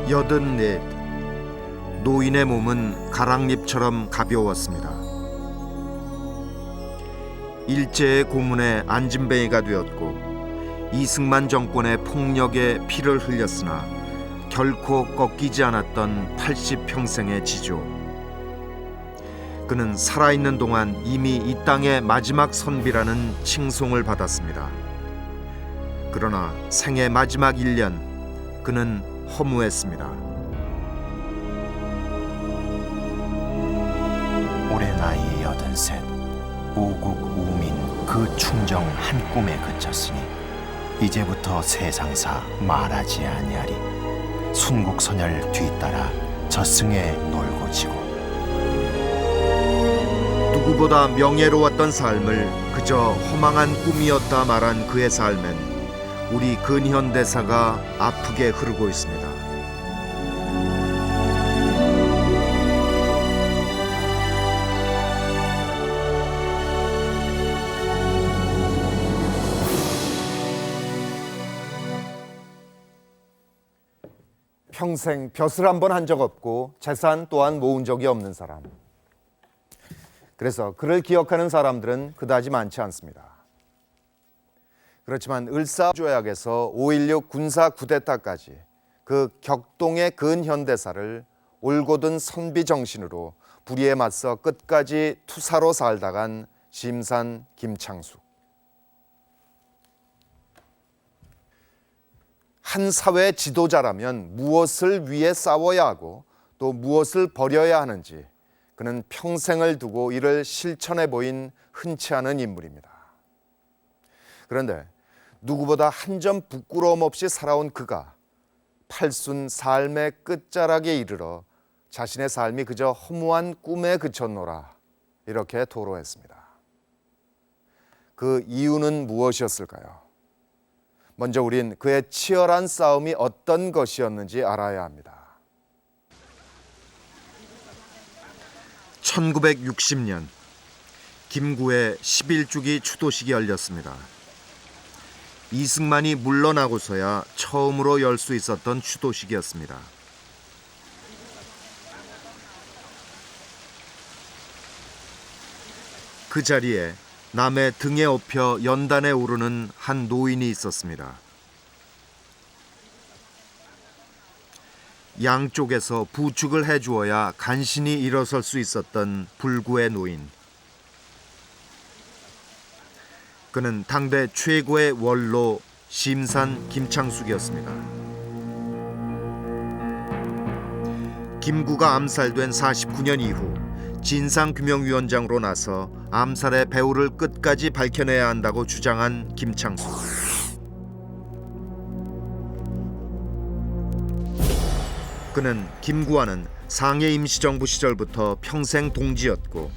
84. 노인의 몸은 가랑잎처럼 가벼웠습니다. 일제의 고문에 안진뱅이가 되었고 이승만 정권의 폭력에 피를 흘렸으나 결코 꺾이지 않았던 80평생의 지조. 그는 살아있는 동안 이미 이 땅의 마지막 선비라는 칭송을 받았습니다. 그러나 생애 마지막 1년 그는 허무했습니다. 올해 나이 83. 우국 우민 그 충정 한 꿈에 그쳤으니 이제부터 세상사 말하지 아니하리. 순국선열 뒤따라 저승에 놀고 지고. 누구보다 명예로웠던 삶을 그저 허망한 꿈이었다 말한 그의 삶엔 우리 근현대사가 아프게 흐르고 있습니다. 평생 벼슬 한 번 한 적 없고 재산 또한 모은 적이 없는 사람. 그래서 그를 기억하는 사람들은 그다지 많지 않습니다. 그렇지만 을사조약에서 5.16 군사 쿠데타까지 그 격동의 근현대사를 올곧은 선비 정신으로 불의에 맞서 끝까지 투사로 살다간 심산 김창숙. 한 사회 지도자라면 무엇을 위해 싸워야 하고 또 무엇을 버려야 하는지 그는 평생을 두고 이를 실천해 보인 흔치 않은 인물입니다. 그런데 누구보다 한 점 부끄러움 없이 살아온 그가 팔순 삶의 끝자락에 이르러 자신의 삶이 그저 허무한 꿈에 그쳤노라 이렇게 토로했습니다. 그 이유는 무엇이었을까요? 먼저 우린 그의 치열한 싸움이 어떤 것이었는지 알아야 합니다. 1960년 김구의 11주기 추도식이 열렸습니다. 이승만이 물러나고서야 처음으로 열 수 있었던 추도식이었습니다. 그 자리에 남의 등에 업혀 연단에 오르는 한 노인이 있었습니다. 양쪽에서 부축을 해주어야 간신히 일어설 수 있었던 불구의 노인. 그는 당대 최고의 원로 심산 김창숙이었습니다. 김구가 암살된 49년 이후 진상규명위원장으로 나서 암살의 배후를 끝까지 밝혀내야 한다고 주장한 김창숙. 그는 김구와는 상해 임시정부 시절부터 평생 동지였고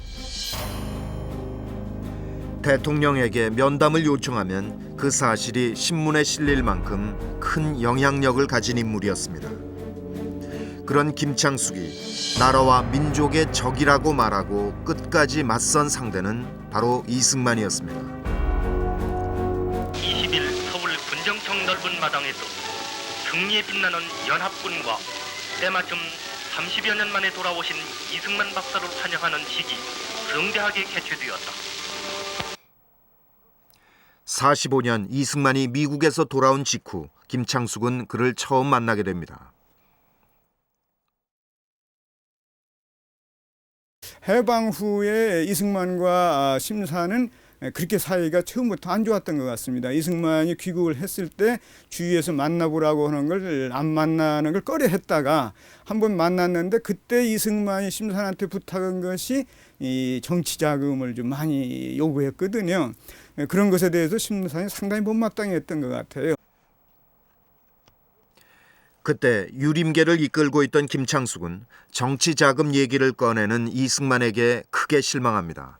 대통령에게 면담을 요청하면 그 사실이 신문에 실릴 만큼 큰 영향력을 가진 인물이었습니다. 그런 김창숙이 나라와 민족의 적이라고 말하고 끝까지 맞선 상대는 바로 이승만이었습니다. 20일 서울 군정청 넓은 마당에서 승리에 빛나는 연합군과 때마침 30여 년 만에 돌아오신 이승만 박사를 환영하는 식이 성대하게 개최되었다. 45년 이승만이 미국에서 돌아온 직후 김창숙은 그를 처음 만나게 됩니다. 해방 후에 이승만과 심사는 그렇게 사이가 처음부터 안 좋았던 것 같습니다. 이승만이 귀국을 했을 때 주위에서 만나보라고 하는 걸 안 만나는 걸 꺼려 했다가 한번 만났는데 그때 이승만이 심산한테 부탁한 것이 이 정치 자금을 좀 많이 요구했거든요. 그런 것에 대해서 심산이 상당히 못마땅했던 것 같아요. 그때 유림계를 이끌고 있던 김창숙은 정치 자금 얘기를 꺼내는 이승만에게 크게 실망합니다.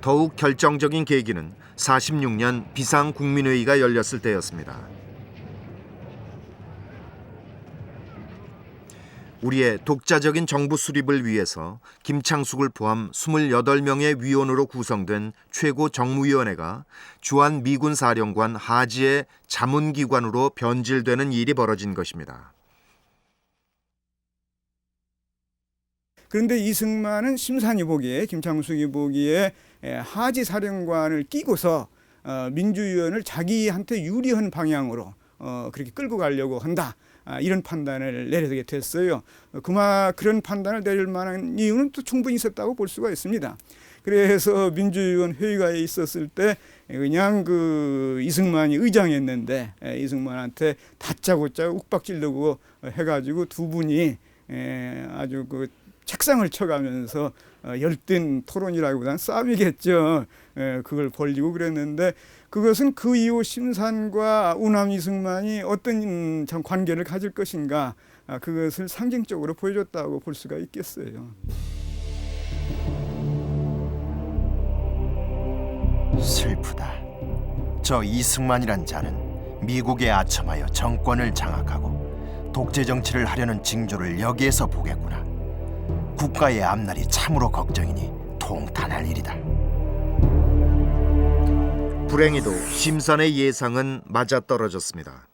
더욱 결정적인 계기는 46년 비상국민회의가 열렸을 때였습니다. 우리의 독자적인 정부 수립을 위해서 김창숙을 포함 28명의 위원으로 구성된 최고 정무위원회가 주한 미군 사령관 하지의 자문기관으로 변질되는 일이 벌어진 것입니다. 그런데 이승만은 심산이 보기에, 김창숙이 보기에 하지 사령관을 끼고서 민주위원을 자기한테 유리한 방향으로 그렇게 끌고 가려고 한다. 이런 판단을 내리게 됐어요. 그런 판단을 내릴 만한 이유는 또 충분히 있었다고 볼 수가 있습니다. 그래서 민주위원 회의가 있었을 때 그냥 이승만이 의장했는데 이승만한테 다짜고짜 욱박지르고 해가지고 두 분이 아주 책상을 쳐가면서 열띤 토론이라기보다는 싸움이겠죠. 그걸 벌이고 그랬는데 그것은 그 이후 심산과 우남 이승만이 어떤 참 관계를 가질 것인가, 그것을 상징적으로 보여줬다고 볼 수가 있겠어요. 슬프다. 저 이승만이란 자는 미국에 아첨하여 정권을 장악하고 독재 정치를 하려는 징조를 여기에서 보겠구나. 국가의 앞날이 참으로 걱정이니 통탄할 일이다. 불행히도 심산의 예상은 맞아떨어졌습니다.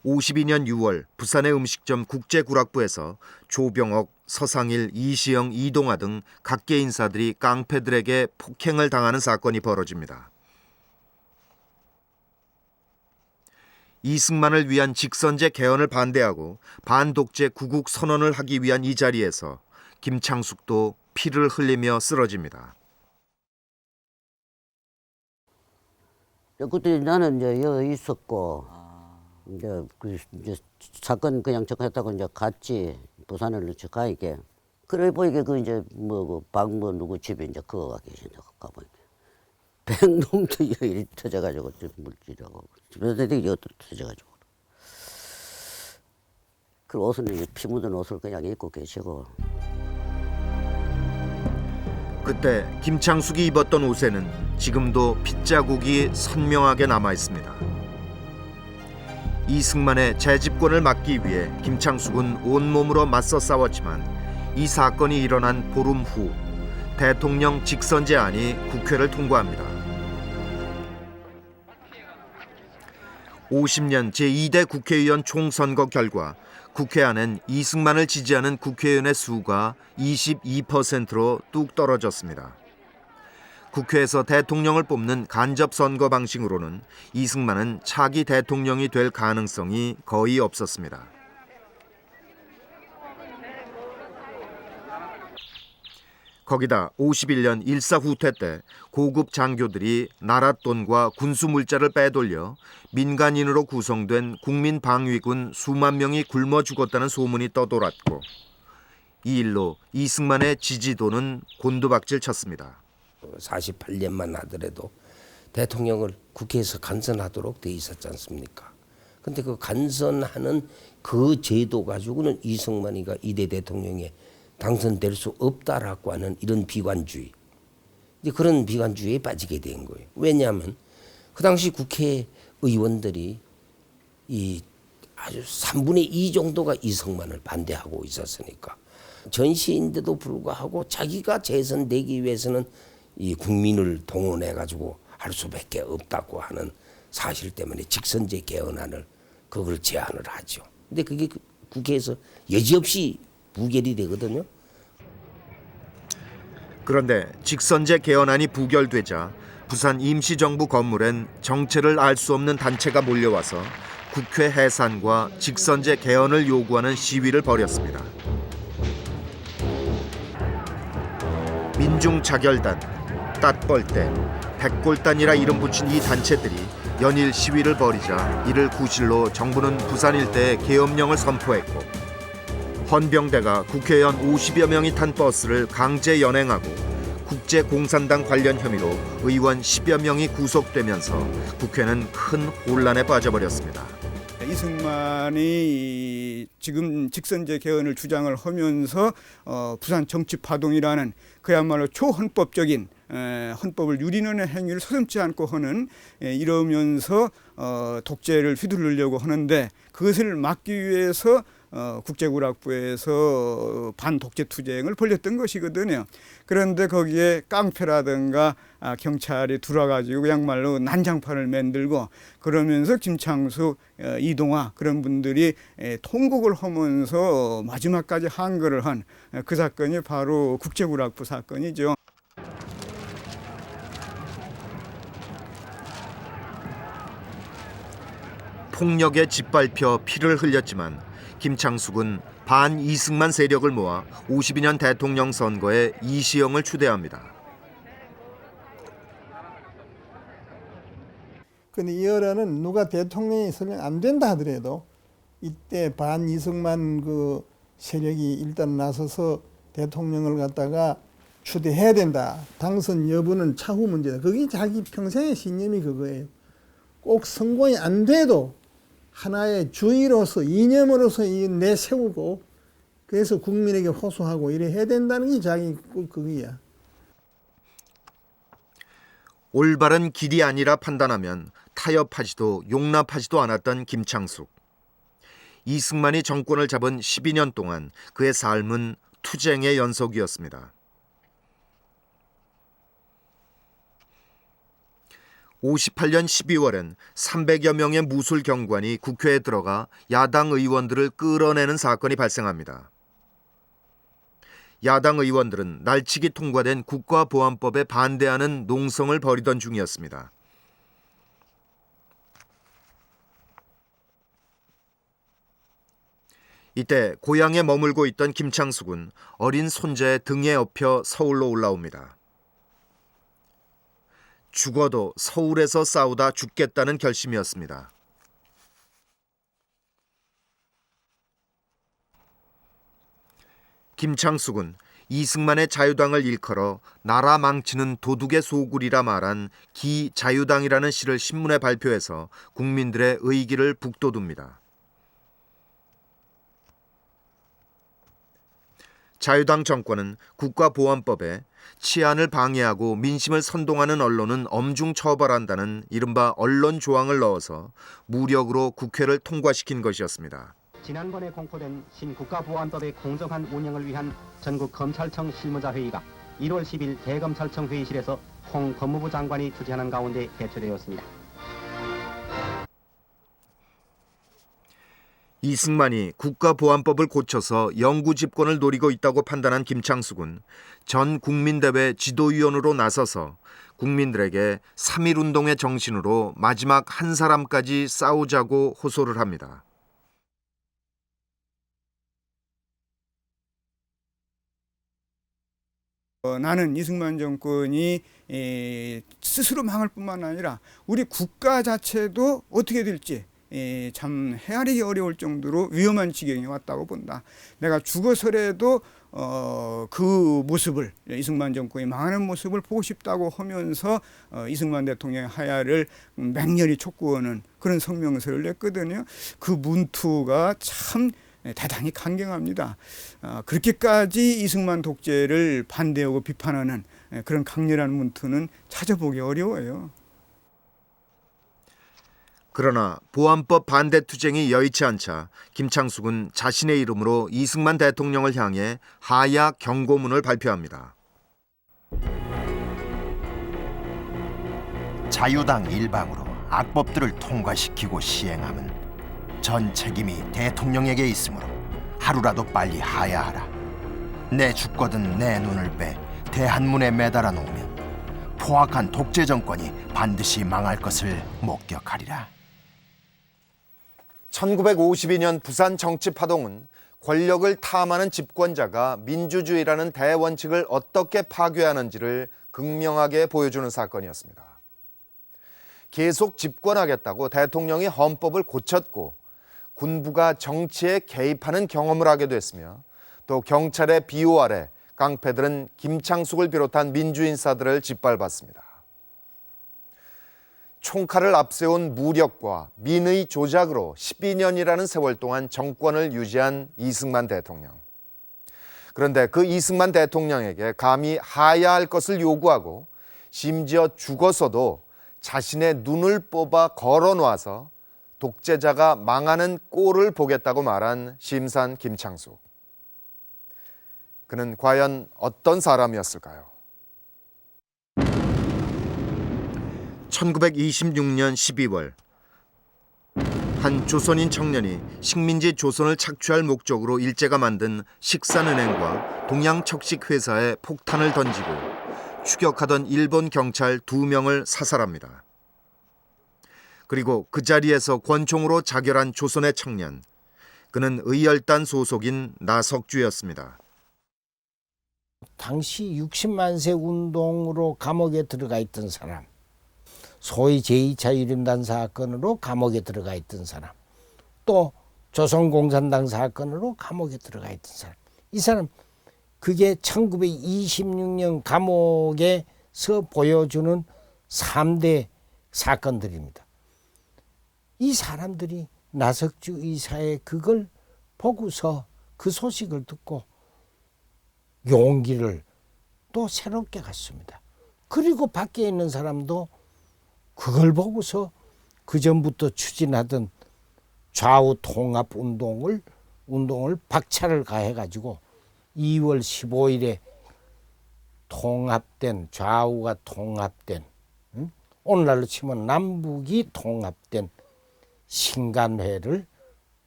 52년 6월 부산의 음식점 국제구락부에서 조병옥, 서상일, 이시영, 이동하 등 각계 인사들이 깡패들에게 폭행을 당하는 사건이 벌어집니다. 이승만을 위한 직선제 개헌을 반대하고 반독재 구국 선언을 하기 위한 이 자리에서 김창숙도 피를 흘리며 쓰러집니다. 그때 나는 이제 여기 있었고, 이제 사건 그냥 접근했다고 이제 갔지. 부산을 가 이게. 그래 보이게 이제 방문 누구 집에 이제 그거가 계신다고 가보니까 백놈도 이리 터져가지고 물질하고 집에서 되게 이것도 터져가지고. 그 옷은 이제 피 묻은 옷을 그냥 입고 계시고. 그때 김창숙이 입었던 옷에는 지금도 핏자국이 선명하게 남아 있습니다. 이승만의 재집권을 막기 위해 김창숙은 온몸으로 맞서 싸웠지만 이 사건이 일어난 보름 후 대통령 직선제안이 국회를 통과합니다. 50년 제2대 국회의원 총선거 결과 국회 안엔 이승만을 지지하는 국회의원의 수가 22%로 뚝 떨어졌습니다. 국회에서 대통령을 뽑는 간접 선거 방식으로는 이승만은 차기 대통령이 될 가능성이 거의 없었습니다. 거기다 51년 일사후퇴 때 고급 장교들이 나라 돈과 군수 물자를 빼돌려 민간인으로 구성된 국민방위군 수만 명이 굶어 죽었다는 소문이 떠돌았고 이 일로 이승만의 지지도는 곤두박질 쳤습니다. 48년만 하더라도 대통령을 국회에서 간선하도록 돼 있었지 않습니까? 근데 그 간선하는 그 제도 가지고는 이승만이가 2대 대통령에 당선될 수 없다라고 하는 이런 비관주의, 이제 그런 비관주의에 빠지게 된 거예요. 왜냐하면 그 당시 국회의원들이 이 아주 3분의 2 정도가 이승만을 반대하고 있었으니까 전시인데도 불구하고 자기가 재선되기 위해서는 이 국민을 동원해 가지고 할 수밖에 없다고 하는 사실 때문에 직선제 개헌안을 그걸 제안을 하죠. 근데 그게 국회에서 여지없이 부결이 되거든요. 그런데 직선제 개헌안이 부결되자 부산 임시정부 건물엔 정체를 알 수 없는 단체가 몰려와서 국회 해산과 직선제 개헌을 요구하는 시위를 벌였습니다. 민중자결단, 땄벌대, 백골단이라 이름 붙인 이 단체들이 연일 시위를 벌이자 이를 구실로 정부는 부산 일대에 계엄령을 선포했고 헌병대가 국회의원 50여 명이 탄 버스를 강제 연행하고 국제공산당 관련 혐의로 의원 10여 명이 구속되면서 국회는 큰 혼란에 빠져버렸습니다. 이승만이 지금 직선제 개헌을 주장을 하면서 부산 정치파동이라는 그야말로 초헌법적인 헌법을 유린하는 행위를 서슴지 않고 하는 이러면서 독재를 휘두르려고 하는데 그것을 막기 위해서 국제구락부에서 반독재 투쟁을 벌였던 것이거든요. 그런데 거기에 깡패라든가 경찰이 들어와가지고 그야말로 난장판을 만들고 그러면서 김창수, 이동화 그런 분들이 통곡을 하면서 마지막까지 항거를 한 그 사건이 바로 국제구락부 사건이죠. 폭력에 짓밟혀 피를 흘렸지만 김창숙은 반 이승만 세력을 모아 52년 대통령 선거에 이시영을 추대합니다. 근데 이 여론은 누가 대통령이 있으면 안 된다 하더라도 이때 반 이승만 그 세력이 일단 나서서 대통령을 갖다가 추대해야 된다. 당선 여부는 차후 문제다. 그게 자기 평생의 신념이 그거예요. 꼭 성공이 안 돼도 하나의 주의로서 이념으로서 내세우고 그래서 국민에게 호소하고 이래 해야 된다는 게 자기 그거야. 올바른 길이 아니라 판단하면 타협하지도 용납하지도 않았던 김창숙. 이승만이 정권을 잡은 12년 동안 그의 삶은 투쟁의 연속이었습니다. 58년 12월엔 300여 명의 무술 경관이 국회에 들어가 야당 의원들을 끌어내는 사건이 발생합니다. 야당 의원들은 날치기 통과된 국가보안법에 반대하는 농성을 벌이던 중이었습니다. 이때 고향에 머물고 있던 김창숙은 어린 손자의 등에 업혀 서울로 올라옵니다. 죽어도 서울에서 싸우다 죽겠다는 결심이었습니다. 김창숙은 이승만의 자유당을 일컬어 나라 망치는 도둑의 소굴이라 말한 기자유당이라는 시를 신문에 발표해서 국민들의 의기를 북돋웁니다. 자유당 정권은 국가보안법에 치안을 방해하고 민심을 선동하는 언론은 엄중 처벌한다는 이른바 언론 조항을 넣어서 무력으로 국회를 통과시킨 것이었습니다. 지난번에 공포된 신국가보안법의 공정한 운영을 위한 전국 검찰청 실무자 회의가 1월 10일 대검찰청 회의실에서 홍 법무부 장관이 주재하는 가운데 개최되었습니다. 이승만이 국가보안법을 고쳐서 영구 집권을 노리고 있다고 판단한 김창숙은 전 국민대회 지도위원으로 나서서 국민들에게 3.1운동의 정신으로 마지막 한 사람까지 싸우자고 호소를 합니다. 나는 이승만 정권이 스스로 망할 뿐만 아니라 우리 국가 자체도 어떻게 될지 참 헤아리기 어려울 정도로 위험한 지경에 왔다고 본다. 내가 죽어서라도 그 모습을 이승만 정권이 망하는 모습을 보고 싶다고 하면서 이승만 대통령의 하야를 맹렬히 촉구하는 그런 성명서를 냈거든요. 그 문투가 참 대단히 강경합니다. 그렇게까지 이승만 독재를 반대하고 비판하는 그런 강렬한 문투는 찾아보기 어려워요. 그러나 보안법 반대 투쟁이 여의치 않자 김창숙은 자신의 이름으로 이승만 대통령을 향해 하야 경고문을 발표합니다. 자유당 일방으로 악법들을 통과시키고 시행함은 전 책임이 대통령에게 있으므로 하루라도 빨리 하야하라. 내 죽거든 내 눈을 빼 대한문에 매달아 놓으면 포악한 독재 정권이 반드시 망할 것을 목격하리라. 1952년 부산 정치 파동은 권력을 탐하는 집권자가 민주주의라는 대원칙을 어떻게 파괴하는지를 극명하게 보여주는 사건이었습니다. 계속 집권하겠다고 대통령이 헌법을 고쳤고 군부가 정치에 개입하는 경험을 하게 됐으며 또 경찰의 비호 아래 깡패들은 김창숙을 비롯한 민주인사들을 짓밟았습니다. 총칼을 앞세운 무력과 민의 조작으로 12년이라는 세월 동안 정권을 유지한 이승만 대통령. 그런데 그 이승만 대통령에게 감히 하야할 것을 요구하고 심지어 죽어서도 자신의 눈을 뽑아 걸어놓아서 독재자가 망하는 꼴을 보겠다고 말한 심산 김창숙. 그는 과연 어떤 사람이었을까요? 1926년 12월 한 조선인 청년이 식민지 조선을 착취할 목적으로 일제가 만든 식산은행과 동양척식회사에 폭탄을 던지고 추격하던 일본 경찰 2명을 사살합니다. 그리고 그 자리에서 권총으로 자결한 조선의 청년, 그는 의열단 소속인 나석주였습니다. 당시 60만세 운동으로 감옥에 들어가 있던 사람, 소위 제2차 유림단 사건으로 감옥에 들어가 있던 사람, 또 조선공산당 사건으로 감옥에 들어가 있던 사람, 이 사람 그게 1926년 감옥에서 보여주는 3대 사건들입니다. 이 사람들이 나석주 의사의 그걸 보고서 그 소식을 듣고 용기를 또 새롭게 갖습니다. 그리고 밖에 있는 사람도 그걸 보고서 그전부터 추진하던 좌우 통합 운동을 박차를 가해가지고 2월 15일에 통합된, 좌우가 통합된, 오늘날로 치면 남북이 통합된 신간회를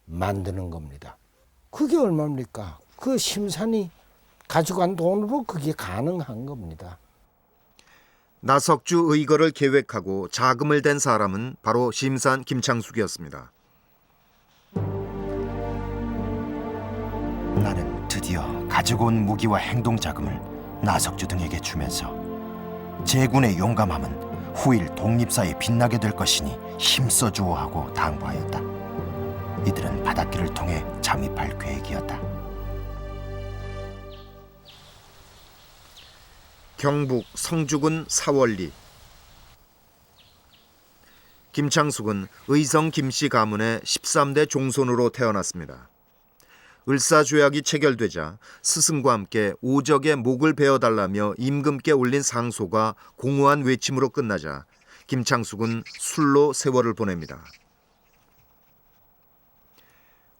만드는 겁니다. 그게 얼마입니까? 그 심산이 가져간 돈으로 그게 가능한 겁니다. 나석주 의거를 계획하고 자금을 댄 사람은 바로 심산 김창숙이었습니다. 나는 드디어 가지고 온 무기와 행동 자금을 나석주 등에게 주면서 제군의 용감함은 후일 독립사에 빛나게 될 것이니 힘써 주어 하고 당부하였다. 이들은 바닷길을 통해 잠입할 계획이었다. 경북 성주군 사월리. 김창숙은 의성 김씨 가문의 13대 종손으로 태어났습니다. 을사조약이 체결되자 스승과 함께 오적의 목을 베어달라며 임금께 올린 상소가 공허한 외침으로 끝나자 김창숙은 술로 세월을 보냅니다.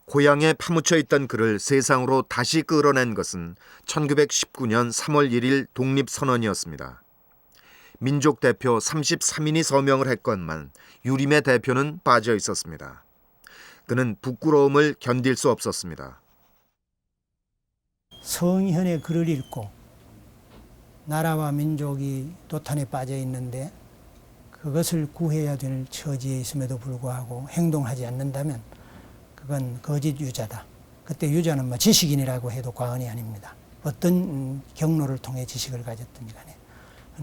고향에 파묻혀 있던 그를 세상으로 다시 끌어낸 것은 1919년 3월 1일 독립선언이었습니다. 민족 대표 33인이 서명을 했건만 유림의 대표는 빠져 있었습니다. 그는 부끄러움을 견딜 수 없었습니다. 성현의 글을 읽고 나라와 민족이 도탄에 빠져 있는데 그것을 구해야 될 처지에 있음에도 불구하고 행동하지 않는다면 그건 거짓 유자다. 그때 유자는 뭐 지식인이라고 해도 과언이 아닙니다. 어떤 경로를 통해 지식을 가졌든지 간에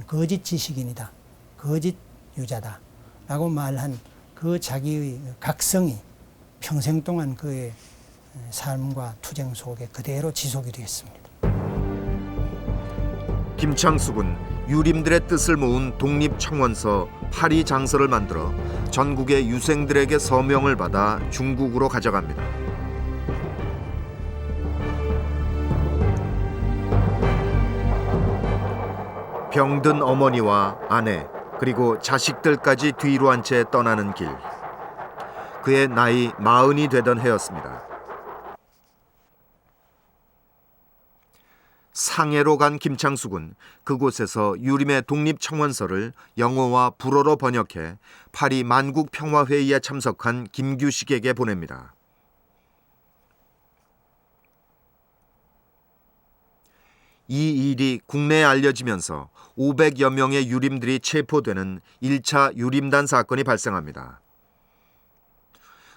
거짓 지식인이다. 거짓 유자다. 라고 말한 그 자기의 각성이 평생 동안 그의 삶과 투쟁 속에 그대로 지속이 되었습니다. 김창숙은 유림들의 뜻을 모은 독립청원서 파리장서를 만들어 전국의 유생들에게 서명을 받아 중국으로 가져갑니다. 병든 어머니와 아내 그리고 자식들까지 뒤로 한 채 떠나는 길. 그의 나이 40이 되던 해였습니다. 상해로 간 김창숙은 그곳에서 유림의 독립청원서를 영어와 불어로 번역해 파리 만국평화회의에 참석한 김규식에게 보냅니다. 이 일이 국내에 알려지면서 500여 명의 유림들이 체포되는 1차 유림단 사건이 발생합니다.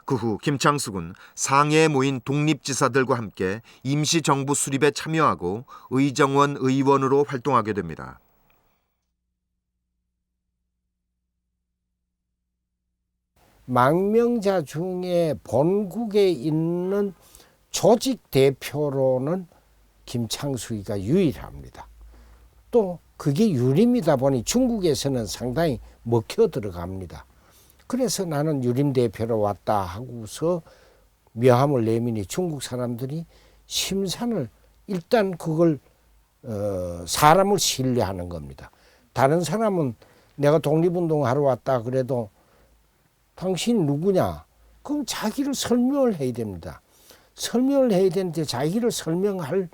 그 후 김창숙은 상해에 모인 독립지사들과 함께 임시정부 수립에 참여하고 의정원 의원으로 활동하게 됩니다. 망명자 중에 본국에 있는 조직 대표로는 김창숙이가 유일합니다. 또 그게 유림이다 보니 중국에서는 상당히 먹혀 들어갑니다. 그래서 나는 유림 대표로 왔다 하고서 명함을 내미니 중국 사람들이 심산을 일단 그걸 사람을 신뢰하는 겁니다. 다른 사람은 내가 독립운동하러 왔다 그래도 당신 누구냐? 그럼 자기를 설명을 해야 됩니다. 설명을 해야 되는데 자기를 설명할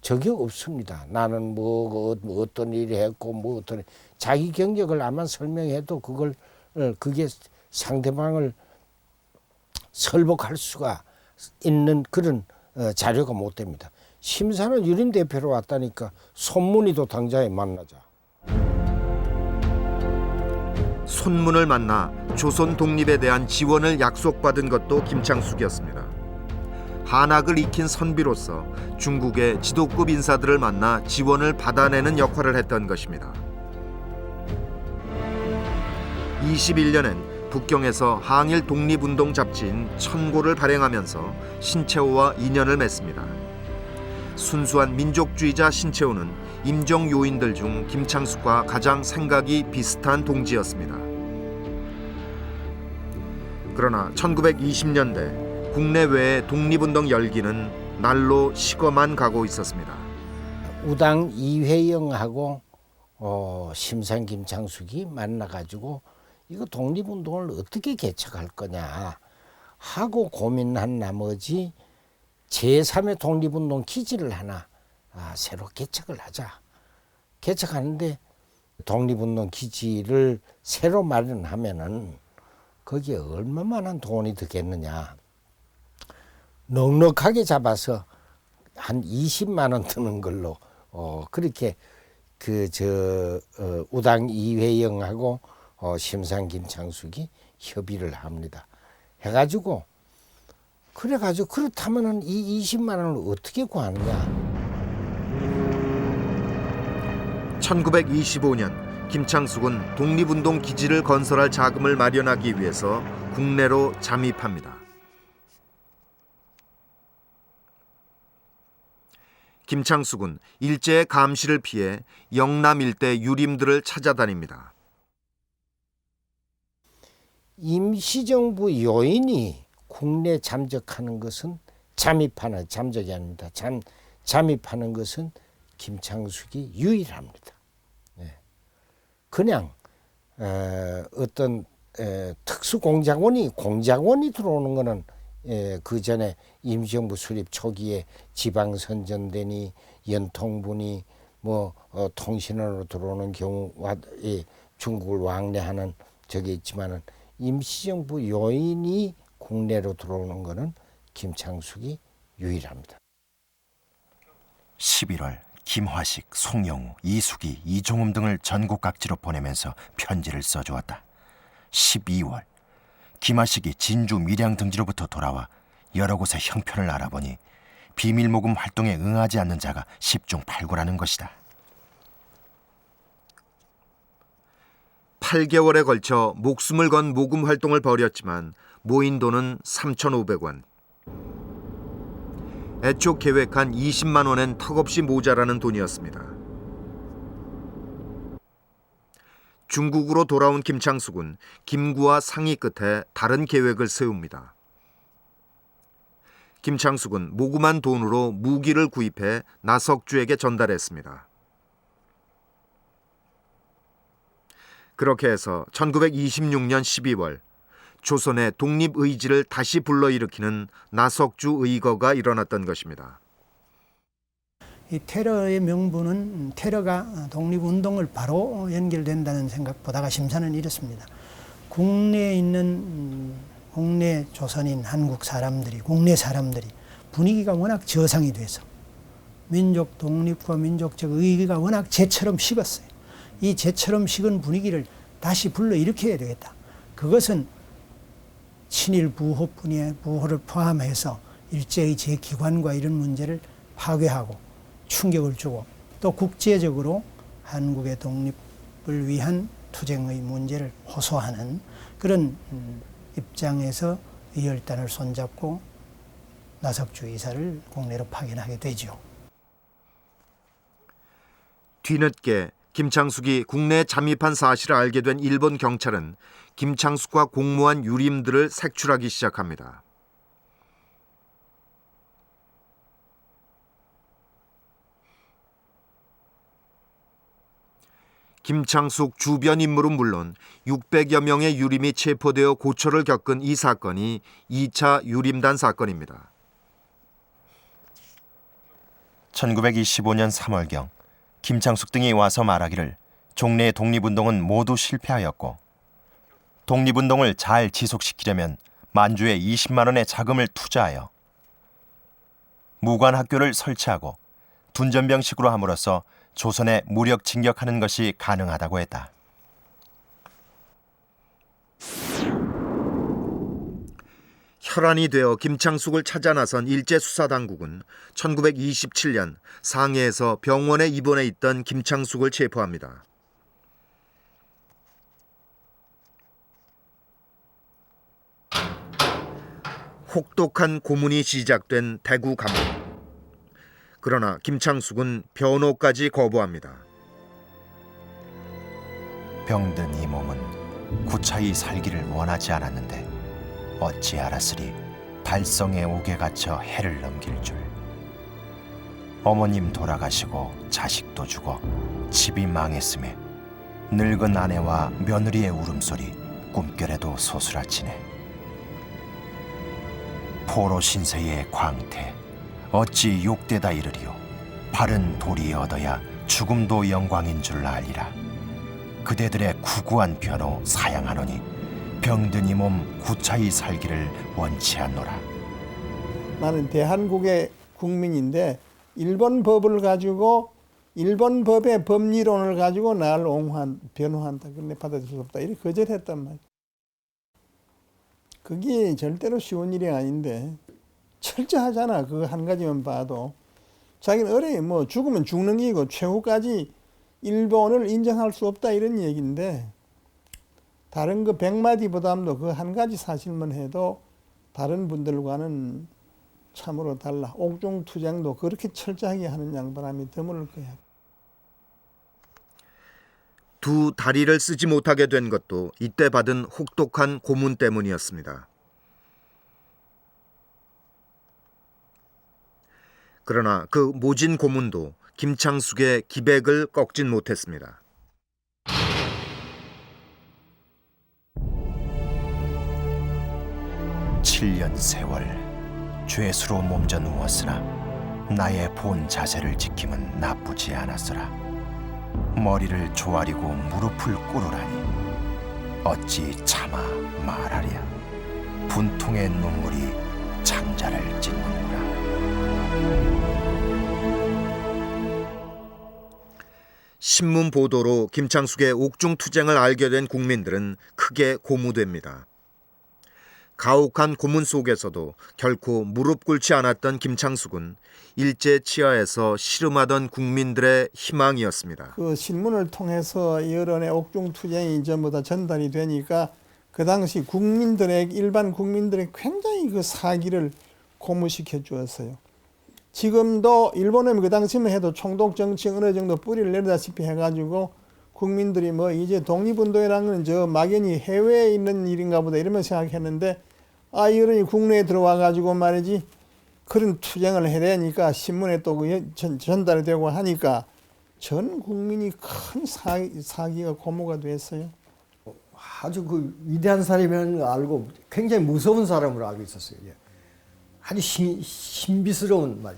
적이 없습니다. 나는 뭐 어떤 일을 했고 뭐 어떤 자기 경력을 아마 설명해도 그게 상대방을 설복할 수가 있는 그런 자료가 못 됩니다. 심사는 유림 대표로 왔다니까 손문희도 당장에 만나자. 손문을 만나 조선 독립에 대한 지원을 약속받은 것도 김창숙이었습니다. 한학을 익힌 선비로서 중국의 지도급 인사들을 만나 지원을 받아내는 역할을 했던 것입니다. 21년엔 북경에서 항일 독립운동 잡지인 천고를 발행하면서 신채호와 인연을 맺습니다. 순수한 민족주의자 신채호는 임종 요인들 중 김창숙과 가장 생각이 비슷한 동지였습니다. 그러나 1920년대 국내외의 독립운동 열기는 날로 식어만 가고 있었습니다. 우당 이회영하고 심상 김창숙이 만나가지고 이거 독립운동을 어떻게 개척할 거냐 하고 고민한 나머지 제3의 독립운동 기지를 하나 새로 개척을 하자. 개척하는데 독립운동 기지를 새로 마련하면은 거기에 얼마만한 돈이 들겠느냐. 넉넉하게 잡아서 한 20만 원 드는 걸로 그렇게 우당 이회영하고 심상 김창숙이 협의를 합니다. 해가지고 그렇다면은 이 20만 원을 어떻게 구하느냐. 1925년 김창숙은 독립운동 기지를 건설할 자금을 마련하기 위해서 국내로 잠입합니다. 김창숙은 일제의 감시를 피해 영남 일대 유림들을 찾아다닙니다. 임시정부 요인이 국내 잠적하는 것은 잠적이 아닙니다. 잠입하는 것은 김창숙이 유일합니다. 그냥 어떤 특수공작원이 들어오는 거는 그 전에 임시정부 수립 초기에 지방선전대니 연통분이 통신원으로 들어오는 경우와 중국을 왕래하는 적이 있지만은 임시정부 요인이 국내로 들어오는 거는 김창숙이 유일합니다. 11월 김화식, 송영우, 이숙이, 이종음 등을 전국 각지로 보내면서 편지를 써주었다. 12월 김화식이 진주 밀양 등지로부터 돌아와 여러 곳의 형편을 알아보니 비밀 모금 활동에 응하지 않는 자가 10중 8구라는 것이다. 8개월에 걸쳐 목숨을 건 모금 활동을 벌였지만 모인 돈은 3,500원. 애초 계획한 20만 원엔 턱없이 모자라는 돈이었습니다. 중국으로 돌아온 김창숙은 김구와 상의 끝에 다른 계획을 세웁니다. 김창숙은 모금한 돈으로 무기를 구입해 나석주에게 전달했습니다. 그렇게 해서 1926년 12월 조선의 독립 의지를 다시 불러일으키는 나석주 의거가 일어났던 것입니다. 이 테러의 명분은 테러가 독립운동을 바로 연결된다는 생각보다가 심사는 이렇습니다. 국내에 있는 국내 조선인 한국 사람들이 국내 사람들이 분위기가 워낙 저상이 돼서 민족 독립과 민족적 의기가 워낙 재처럼 식었어요. 이 재처럼 식은 분위기를 다시 불러일으켜야 되겠다. 그것은 친일 부호를 포함해서 일제의 제기관과 이런 문제를 파괴하고 충격을 주고 또 국제적으로 한국의 독립을 위한 투쟁의 문제를 호소하는 그런 입장에서 이 열단을 손잡고 나석주 이사를 국내로 파견하게 되죠. 뒤늦게 김창숙이 국내에 잠입한 사실을 알게 된 일본 경찰은 김창숙과 공모한 유림들을 색출하기 시작합니다. 김창숙 주변 인물은 물론 600여 명의 유림이 체포되어 고초를 겪은 이 사건이 2차 유림단 사건입니다. 1925년 3월경 김창숙 등이 와서 말하기를 종래의 독립운동은 모두 실패하였고 독립운동을 잘 지속시키려면 만주에 20만 원의 자금을 투자하여 무관학교를 설치하고 둔전병식으로 함으로써 조선에 무력 진격하는 것이 가능하다고 했다. 혈안이 되어 김창숙을 찾아 나선 일제수사당국은 1927년 상해에서 병원에 입원해 있던 김창숙을 체포합니다. 혹독한 고문이 시작된 대구 감옥. 그러나 김창숙은 변호까지 거부합니다. 병든 이 몸은 구차히 살기를 원하지 않았는데 어찌 알았으리 달성의 옥에 갇혀 해를 넘길 줄. 어머님 돌아가시고 자식도 죽어 집이 망했음에 늙은 아내와 며느리의 울음소리 꿈결에도 소스라치네. 포로 신세의 광태 어찌 욕되다 이르리요. 바른 도리 얻어야 죽음도 영광인 줄 알리라. 그대들의 구구한 변호 사양하노니 병든 이 몸 구차히 살기를 원치 않노라. 나는 대한국의 국민인데 일본 법을 가지고 일본 법의 법리론을 가지고 나를 변호한다. 근데 받아들일 수 없다. 이렇게 거절했단 말이야. 그게 절대로 쉬운 일이 아닌데 철저하잖아. 그거 한 가지만 봐도. 자기는 어려요. 뭐 죽으면 죽는 게이고 최후까지 일본을 인정할 수 없다 이런 얘기인데 다른 그 100마디보다도 그 한 가지 사실만 해도 다른 분들과는 참으로 달라. 옥중투쟁도 그렇게 철저하게 하는 양반함이 드물 거야. 두 다리를 쓰지 못하게 된 것도 이때 받은 혹독한 고문 때문이었습니다. 그러나 그 모진 고문도 김창숙의 기백을 꺾진 못했습니다. (7년) 세월 죄수로 몸져 누웠으나 나의 본 자세를 지킴은 나쁘지 않았으라. 머리를 조아리고 무릎을 꿇으라니 어찌 참아 말하랴. 분통의 눈물이 창자를 찢는구나. 신문 보도로 김창숙의 옥중투쟁을 알게 된 국민들은 크게 고무됩니다. 가혹한 고문 속에서도 결코 무릎 꿇지 않았던 김창숙은 일제 치하에서 씨름하던 국민들의 희망이었습니다. 그 신문을 통해서 여론의 옥중투쟁이 전부 다 전달이 되니까 그 당시 일반 국민들의 굉장히 그 사기를 고무시켜 주었어요. 지금도 일본은 그 당시만 해도 총독 정치 어느 정도 뿌리를 내리다시피 해가지고 국민들이 뭐 이제 독립운동이라는 건 저 막연히 해외에 있는 일인가 보다 이러면 생각했는데 이러니 국내에 들어와가지고 말이지 그런 투쟁을 해야 되니까 신문에 또 전달이 되고 하니까 전 국민이 큰 사기가 고무가 됐어요. 아주 그 위대한 사람이라는 알고 굉장히 무서운 사람으로 알고 있었어요. 아주 신비스러운 말.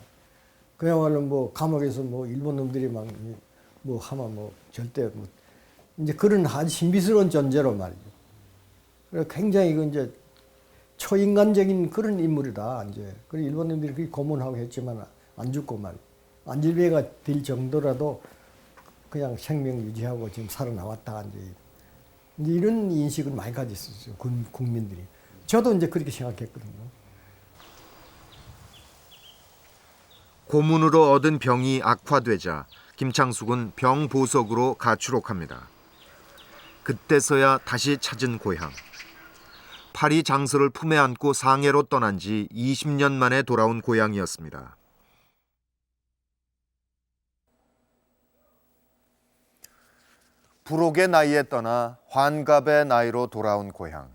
그야말로 뭐 감옥에서 뭐 일본 놈들이 막 뭐 하면 뭐 절대 뭐 이제 그런 아주 신비스러운 존재로 말이죠. 그래서 굉장히 그 이제 초인간적인 그런 인물이다. 이제 그 일본 놈들이 그렇게 고문하고 했지만 안 죽고 말 안질배가 될 정도라도 그냥 생명 유지하고 지금 살아나왔다. 이제 이런 인식을 많이 가졌었어요. 국민들이. 저도 이제 그렇게 생각했거든요. 고문으로 얻은 병이 악화되자 김창숙은 병 보석으로 가출옥합니다. 그때서야 다시 찾은 고향. 파리 장서를 품에 안고 상해로 떠난 지 20년 만에 돌아온 고향이었습니다. 불혹의 나이에 떠나 환갑의 나이로 돌아온 고향.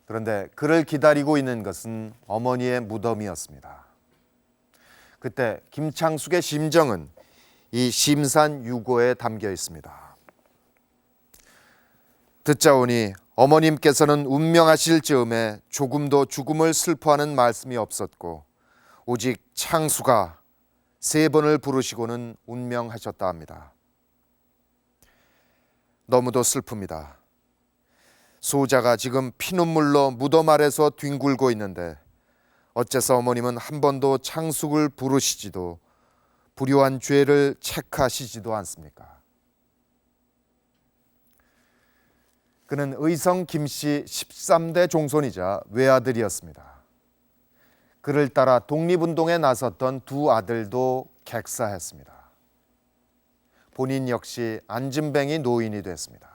그런데 그를 기다리고 있는 것은 어머니의 무덤이었습니다. 그때 김창숙의 심정은 이 심산 유고에 담겨 있습니다. 듣자오니 어머님께서는 운명하실 즈음에 조금도 죽음을 슬퍼하는 말씀이 없었고 오직 창수가 3번을 부르시고는 운명하셨다 합니다. 너무도 슬픕니다. 수호자가 지금 피눈물로 무덤 아래서 뒹굴고 있는데 어째서 어머님은 한 번도 창숙을 부르시지도 불효한 죄를 체크하시지도 않습니까? 그는 의성 김씨 13대 종손이자 외아들이었습니다. 그를 따라 독립운동에 나섰던 2 아들도 객사했습니다. 본인 역시 안진뱅이 노인이 됐습니다.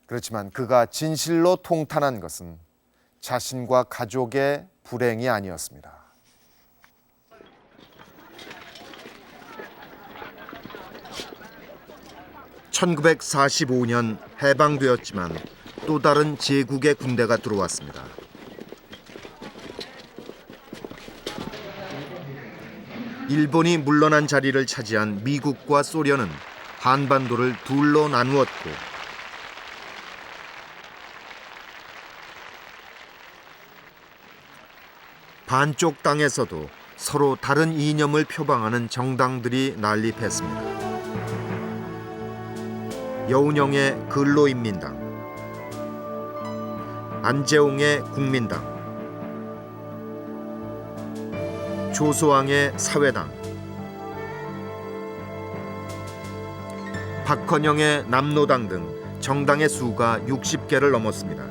그렇지만 그가 진실로 통탄한 것은 자신과 가족의 불행이 아니었습니다. (1945년) 해방되었지만 또 다른 제국의 군대가 들어왔습니다. 일본이 물러난 자리를 차지한 미국과 소련은 한반도를 둘로 나누었고 반쪽 땅에서도 서로 다른 이념을 표방하는 정당들이 난립했습니다. 여운형의 근로인민당, 안재홍의 국민당, 조소왕의 사회당, 박헌영의 남노당 등 정당의 수가 60개를 넘었습니다.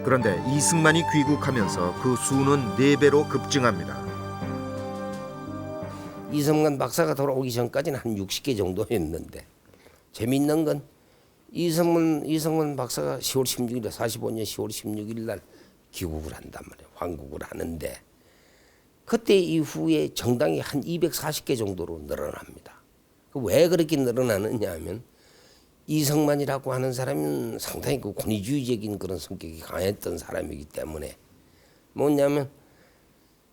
그런데 이승만이 귀국하면서 그 수는 4배로 급증합니다. 이승만 박사가 돌아오기 전까지는 한 60개 정도였는데 재미있는 건 이승만 박사가 10월 16일에 45년 10월 16일 날 귀국을 한단 말이에요. 환국을 하는데 그때 이후에 정당이 한 240개 정도로 늘어납니다. 왜 그렇게 늘어나느냐 하면 이승만이라고 하는 사람은 상당히 그 권위주의적인 그런 성격이 강했던 사람이기 때문에 뭐냐면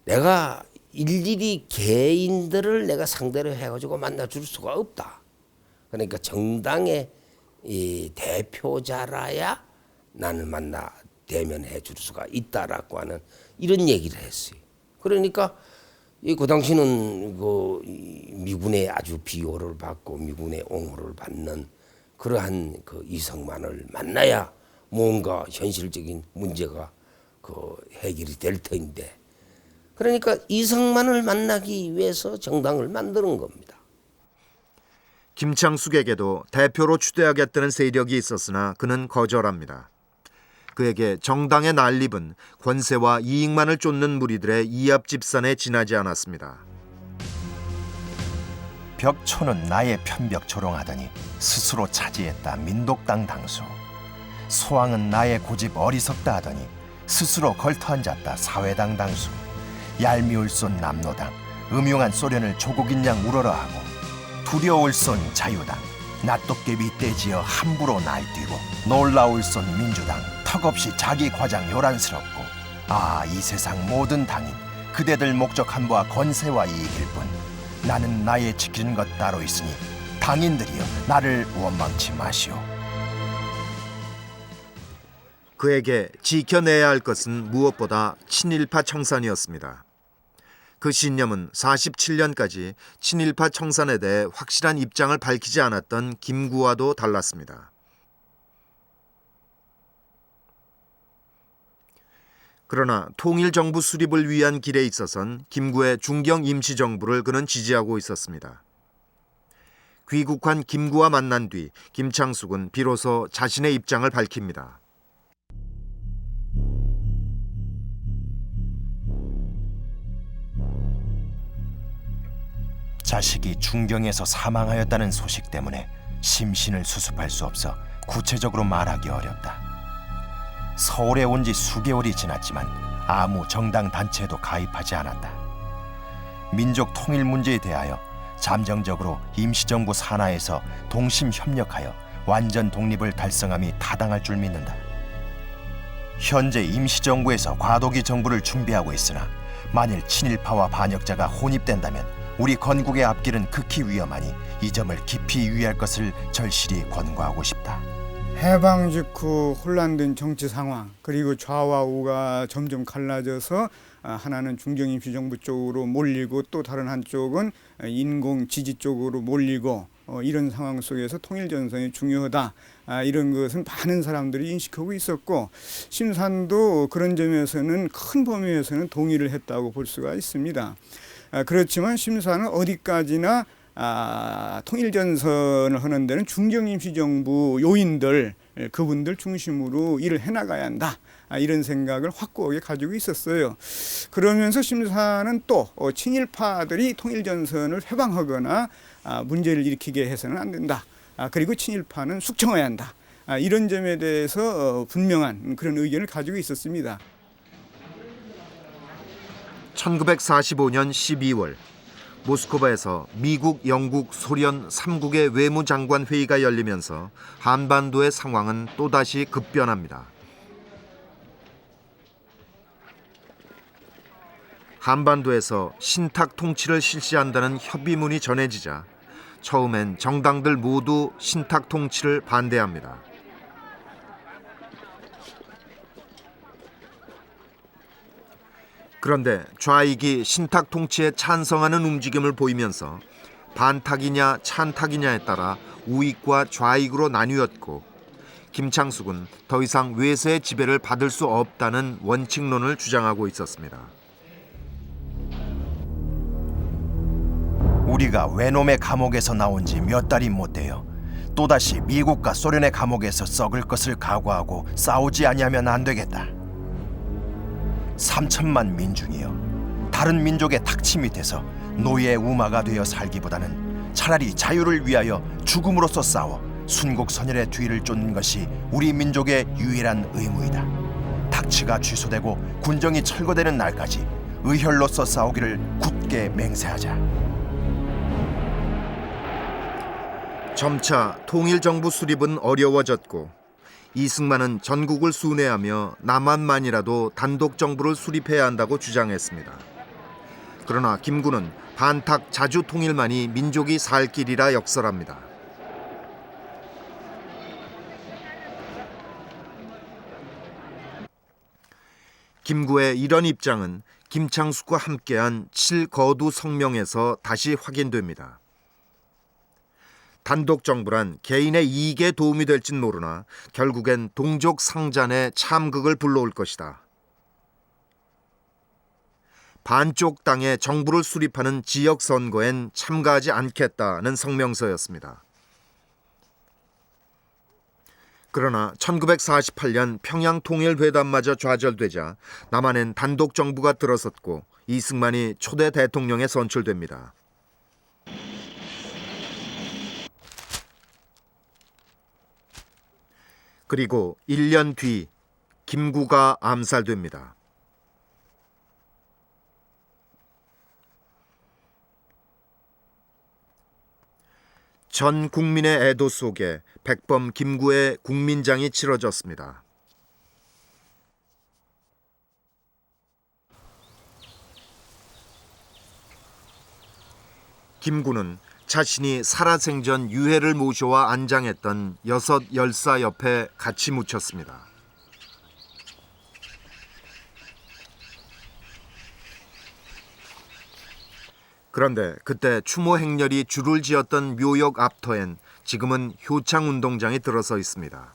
내가 일일이 개인들을 내가 상대로 해가지고 만나줄 수가 없다. 그러니까 정당의 이 대표자라야 나는 대면해 줄 수가 있다라고 하는 이런 얘기를 했어요. 그러니까 그 당시는 그 미군의 아주 비호를 받고 미군의 옹호를 받는 그러한 그 이승만을 만나야 뭔가 현실적인 문제가 그 해결이 될 터인데 그러니까 이승만을 만나기 위해서 정당을 만드는 겁니다. 김창숙에게도 대표로 추대하겠다는 세력이 있었으나 그는 거절합니다. 그에게 정당의 난립은 권세와 이익만을 쫓는 무리들의 이합집산에 지나지 않았습니다. 벽초는 나의 편벽 조롱하더니 스스로 차지했다 민독당 당수. 소왕은 나의 고집 어리석다 하더니 스스로 걸터앉았다 사회당 당수. 얄미울 쏜 남노당, 음흉한 소련을 조국인 양 우러러 하고 두려울 쏜 자유당, 낫도깨비 떼지어 함부로 날뛰고 놀라울 쏜 민주당, 턱없이 자기 과장 요란스럽고 이 세상 모든 당인 그대들 목적 한부와 권세와 이익일 뿐 나는 나의 지키는 것 따로 있으니 당인들이여 나를 원망치 마시오. 그에게 지켜내야 할 것은 무엇보다 친일파 청산이었습니다. 그 신념은 47년까지 친일파 청산에 대해 확실한 입장을 밝히지 않았던 김구와도 달랐습니다. 그러나 통일정부 수립을 위한 길에 있어선 김구의 중경 임시정부를 그는 지지하고 있었습니다. 귀국한 김구와 만난 뒤 김창숙은 비로소 자신의 입장을 밝힙니다. 자식이 중경에서 사망하였다는 소식 때문에 심신을 수습할 수 없어 구체적으로 말하기 어렵다. 서울에 온 지 수개월이 지났지만 아무 정당 단체에도 가입하지 않았다. 민족 통일 문제에 대하여 잠정적으로 임시정부 산하에서 동심 협력하여 완전 독립을 달성함이 타당할 줄 믿는다. 현재 임시정부에서 과도기 정부를 준비하고 있으나 만일 친일파와 반역자가 혼입된다면 우리 건국의 앞길은 극히 위험하니 이 점을 깊이 유의할 것을 절실히 권고하고 싶다. 해방 직후 혼란된 정치 상황, 그리고 좌와 우가 점점 갈라져서 하나는 중정임시정부 쪽으로 몰리고 또 다른 한쪽은 인공 지지 쪽으로 몰리고 이런 상황 속에서 통일전선이 중요하다, 이런 것은 많은 사람들이 인식하고 있었고, 심산도 그런 점에서는 큰 범위에서는 동의를 했다고 볼 수가 있습니다. 그렇지만 심산은 어디까지나 통일전선을 하는 데는 중정임시정부 요인들, 그분들 중심으로 일을 해나가야 한다, 이런 생각을 확고하게 가지고 있었어요. 그러면서 심사는 또 친일파들이 통일전선을 회방하거나 문제를 일으키게 해서는 안 된다, 그리고 친일파는 숙청해야 한다, 이런 점에 대해서 분명한 그런 의견을 가지고 있었습니다. 1945년 12월 모스크바에서 미국, 영국, 소련 3국의 외무장관 회의가 열리면서 한반도의 상황은 또다시 급변합니다. 한반도에서 신탁 통치를 실시한다는 협의문이 전해지자 처음엔 정당들 모두 신탁 통치를 반대합니다. 그런데 좌익이 신탁 통치에 찬성하는 움직임을 보이면서 반탁이냐 찬탁이냐에 따라 우익과 좌익으로 나뉘었고, 김창숙은 더 이상 외세의 지배를 받을 수 없다는 원칙론을 주장하고 있었습니다. 우리가 외놈의 감옥에서 나온 지 몇 달이 못 되어 또다시 미국과 소련의 감옥에서 썩을 것을 각오하고 싸우지 아니하면 안 되겠다. 3천만 민중이여, 다른 민족의 탁치 밑에서 노예의 우마가 되어 살기보다는 차라리 자유를 위하여 죽음으로써 싸워 순국선열의 뒤를 쫓는 것이 우리 민족의 유일한 의무이다. 탁치가 취소되고 군정이 철거되는 날까지 의혈로서 싸우기를 굳게 맹세하자. 점차 통일정부 수립은 어려워졌고, 이승만은 전국을 순회하며 남한만이라도 단독 정부를 수립해야 한다고 주장했습니다. 그러나 김구는 반탁 자주 통일만이 민족이 살 길이라 역설합니다. 김구의 이런 입장은 김창숙과 함께한 7거두 성명에서 다시 확인됩니다. 단독 정부란 개인의 이익에 도움이 될진 모르나 결국엔 동족 상잔의 참극을 불러올 것이다. 반쪽 땅에 정부를 수립하는 지역 선거엔 참가하지 않겠다는 성명서였습니다. 그러나 1948년 평양 통일 회담마저 좌절되자 남한엔 단독 정부가 들어섰고 이승만이 초대 대통령에 선출됩니다. 그리고 1년 뒤 김구가 암살됩니다. 전 국민의 애도 속에 백범 김구의 국민장이 치러졌습니다. 김구는 자신이 살아생전 유해를 모셔와 안장했던 6 열사 옆에 같이 묻혔습니다. 그런데 그때 추모 행렬이 줄을 지었던 묘역 앞터엔 지금은 효창운동장이 들어서 있습니다.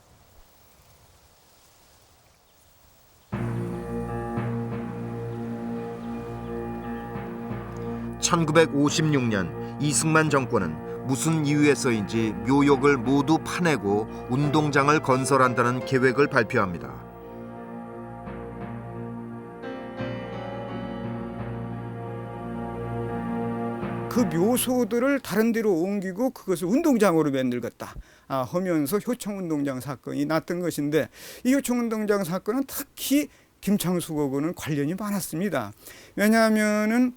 (1956년) 이승만 정권은 무슨 이유에서인지 묘역을 모두 파내고 운동장을 건설한다는 계획을 발표합니다. 그 묘소들을 다른 데로 옮기고 그것을 운동장으로 만들겠다 하면서 효창운동장 사건이 났던 것인데, 이 효창운동장 사건은 특히 김창숙하고는 관련이 많았습니다. 왜냐하면은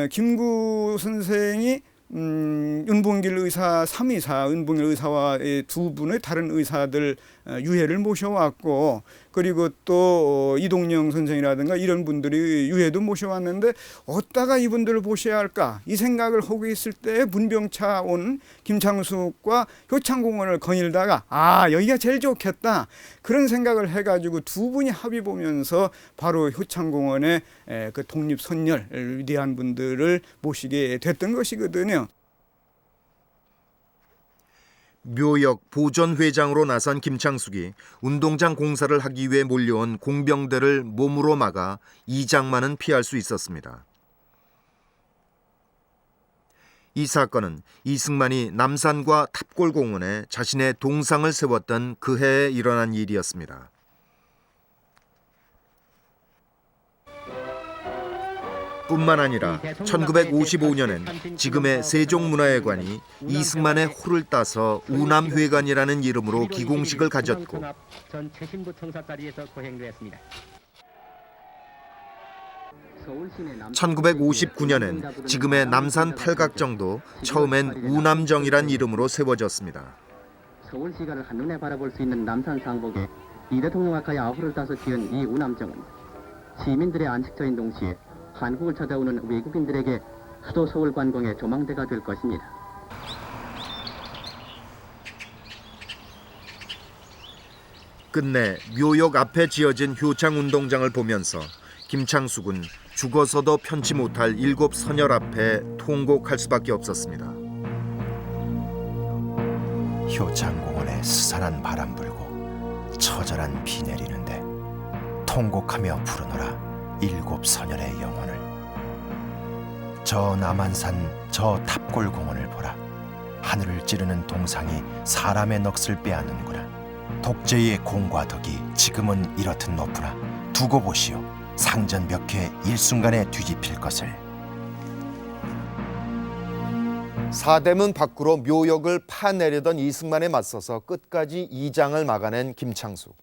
김구 선생이 은봉길 의사 3이사, 은봉길 의사와 두 분의 다른 의사들 유해를 모셔왔고, 그리고 또 이동영 선생이라든가 이런 분들이 유해도 모셔왔는데 어디다가 이분들을 모셔야 할까 이 생각을 하고 있을 때 문병차 온 김창숙과 효창공원을 거닐다가 여기가 제일 좋겠다 그런 생각을 해가지고 두 분이 합의 보면서 바로 효창공원에 그 독립선열 위대한 분들을 모시게 됐던 것이거든요. 묘역 보전회장으로 나선 김창숙이 운동장 공사를 하기 위해 몰려온 공병대를 몸으로 막아 이장만은 피할 수 있었습니다. 이 사건은 이승만이 남산과 탑골공원에 자신의 동상을 세웠던 그 해에 일어난 일이었습니다. 뿐만 아니라 1955년엔 지금의 세종문화회관이 이승만의 호를 따서 우남회관이라는 이름으로 기공식을 가졌고, 전 최신부 청사자리에서 거행되었습니다. 1959년엔 지금의 남산 팔각정도 처음엔 우남정이란 이름으로 세워졌습니다. 서울시가를 한눈에 바라볼 수 있는 남산 상복에 이 대통령 아카의 아후를 따서 지은 이 우남정은 시민들의 안식처인 동시에 한국을 찾아오는 외국인들에게 수도 서울 관광의 조망대가 될 것입니다. 끝내 묘역 앞에 지어진 효창운동장을 보면서 김창숙은 죽어서도 편치 못할 7 선열 앞에 통곡할 수밖에 없었습니다. 효창공원에 스산한 바람 불고 처절한 비 내리는데 통곡하며 부르노라 7 선열의 영혼을. 저 남한산 저 탑골공원을 보라. 하늘을 찌르는 동상이 사람의 넋을 빼앗는구나. 독재의 공과 덕이 지금은 이렇듯 높으나 두고 보시오. 상전 몇 개 일순간에 뒤집힐 것을. 사대문 밖으로 묘역을 파내려던 이승만에 맞서서 끝까지 이장을 막아낸 김창숙.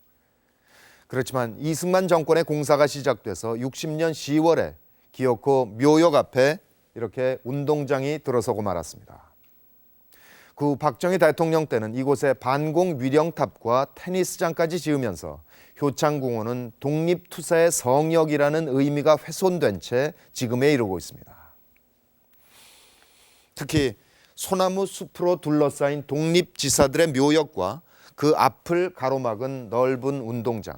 그렇지만 이승만 정권의 공사가 시작돼서 60년 10월에 기어코 묘역 앞에 이렇게 운동장이 들어서고 말았습니다. 그 후 박정희 대통령 때는 이곳에 반공 위령탑과 테니스장까지 지으면서 효창공원은 독립투사의 성역이라는 의미가 훼손된 채 지금에 이르고 있습니다. 특히 소나무 숲으로 둘러싸인 독립지사들의 묘역과 그 앞을 가로막은 넓은 운동장.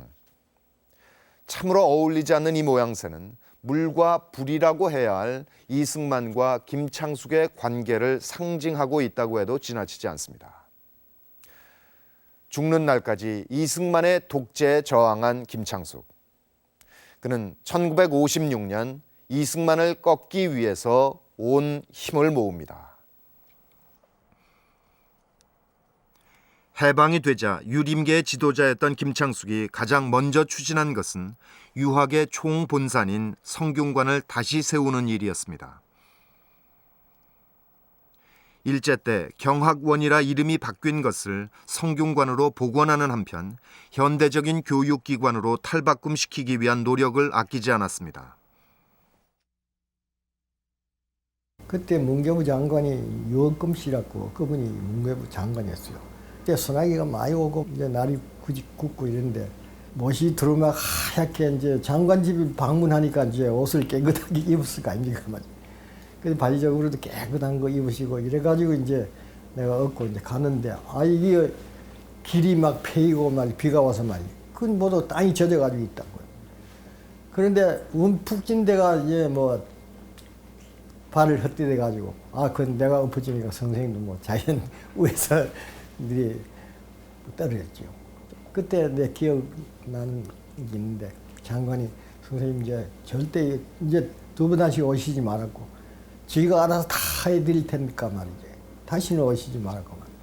참으로 어울리지 않는 이 모양새는 물과 불이라고 해야 할 이승만과 김창숙의 관계를 상징하고 있다고 해도 지나치지 않습니다. 죽는 날까지 이승만의 독재에 저항한 김창숙. 그는 1956년 이승만을 꺾기 위해서 온 힘을 모읍니다. 해방이 되자 유림계의 지도자였던 김창숙이 가장 먼저 추진한 것은 유학의 총본산인 성균관을 다시 세우는 일이었습니다. 일제 때 경학원이라 이름이 바뀐 것을 성균관으로 복원하는 한편 현대적인 교육기관으로 탈바꿈시키기 위한 노력을 아끼지 않았습니다. 그때 문교부 장관이 유억금 씨라고 그분이 문교부 장관이었어요. 그때 소나기가 많이 오고 이제 날이 굳고 이랬는데 못이 들어오면 하얗게 이제 장관집을 방문하니까 이제 옷을 깨끗하게 입었을 거 아닙니까? 그래서 바지적으로도 깨끗한 거 입으시고 이래가지고 이제 내가 얻고 이제 가는데 이게 길이 막 패이고 막 비가 와서 말이야. 그건 모두 땅이 젖어가지고 있다고요. 그런데 움푹진 데가 이제 뭐 발을 헛디뎌가지고 그건 내가 엎어지니까 선생님도 뭐 자연 위에서 들이 떨어졌죠. 그때 내 기억나는 게 있는데 장관이 선생님 이제 절대 이제 두 번 다시 오시지 말았고 저희가 알아서 다 해드릴 테니까 말이지 다시는 오시지 말았고 말이지.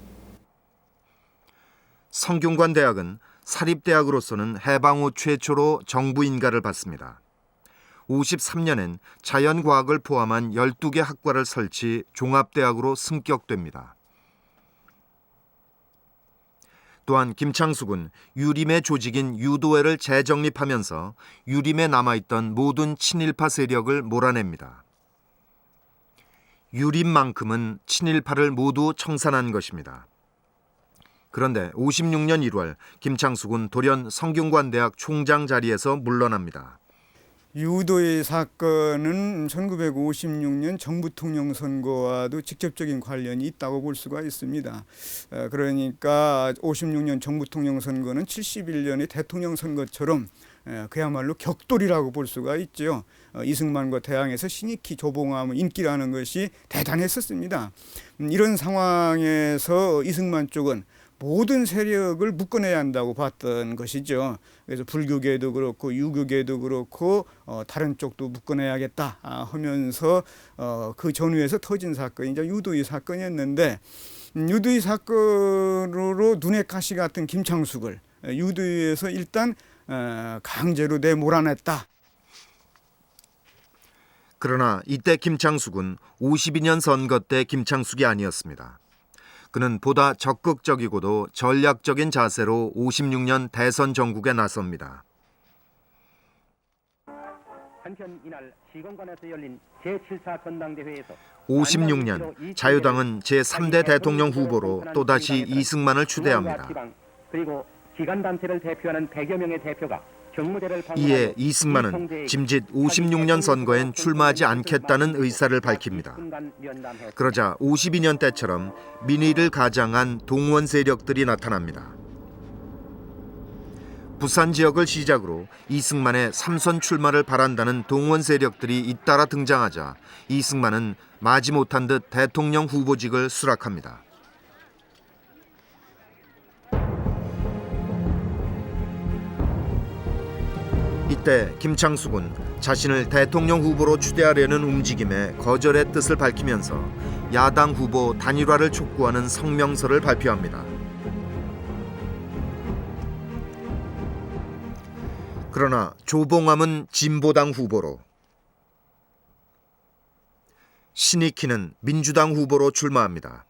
성균관 대학은 사립대학으로서는 해방 후 최초로 정부 인가를 받습니다. 53년엔 자연과학을 포함한 12개 학과를 설치 종합대학으로 승격됩니다. 또한 김창숙은 유림의 조직인 유도회를 재정립하면서 유림에 남아있던 모든 친일파 세력을 몰아냅니다. 유림만큼은 친일파를 모두 청산한 것입니다. 그런데 56년 1월 김창숙은 돌연 성균관대학 총장 자리에서 물러납니다. 유도의 사건은 1956년 정부통령 선거와도 직접적인 관련이 있다고 볼 수가 있습니다. 그러니까 56년 정부통령 선거는 71년의 대통령 선거처럼 그야말로 격돌이라고 볼 수가 있죠. 이승만과 대항해서 신익희, 조봉암의 인기라는 것이 대단했었습니다. 이런 상황에서 이승만 쪽은 모든 세력을 묶어내야 한다고 봤던 것이죠. 그래서 불교계도 그렇고 유교계도 그렇고 다른 쪽도 묶어내야겠다 하면서 그 전후에서 터진 사건이 이제 유도의 사건이었는데, 유도의 사건으로 눈에 가시 같은 김창숙을 유도에서 일단 강제로 내몰아냈다. 그러나 이때 김창숙은 52년 선거 때 김창숙이 아니었습니다. 그는 보다 적극적이고도 전략적인 자세로 56년 대선 전국에 나섭니다. 한편 이날 시공관에서 열린 제7차 전당대회에서 56년 자유당은 제3대 대통령 후보로 또다시 이승만을 추대합니다. 그리고 기관단체를 대표하는 100여 명의 대표가 이에 이승만은 짐짓 56년 선거엔 출마하지 않겠다는 의사를 밝힙니다. 그러자 52년 때처럼 민의를 가장한 동원 세력들이 나타납니다. 부산 지역을 시작으로 이승만의 3선 출마를 바란다는 동원 세력들이 잇따라 등장하자 이승만은 마지못한 듯 대통령 후보직을 수락합니다. 이때 김창숙은 자신을 대통령 후보로 추대하려는 움직임에 거절의 뜻을 밝히면서 야당 후보 단일화를 촉구하는 성명서를 발표합니다. 그러나 조봉암은 진보당 후보로, 신익희는 민주당 후보로 출마합니다.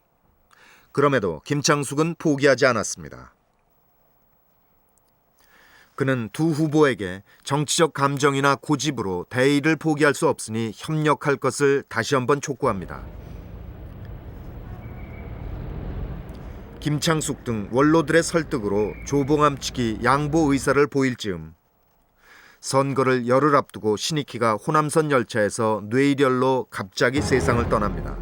그럼에도 김창숙은 포기하지 않았습니다. 그는 두 후보에게 정치적 감정이나 고집으로 대의를 포기할 수 없으니 협력할 것을 다시 한번 촉구합니다. 김창숙 등 원로들의 설득으로 조봉암 측이 양보 의사를 보일 즈음 선거를 열흘 앞두고 신익희가 호남선 열차에서 뇌일혈로 갑자기 세상을 떠납니다.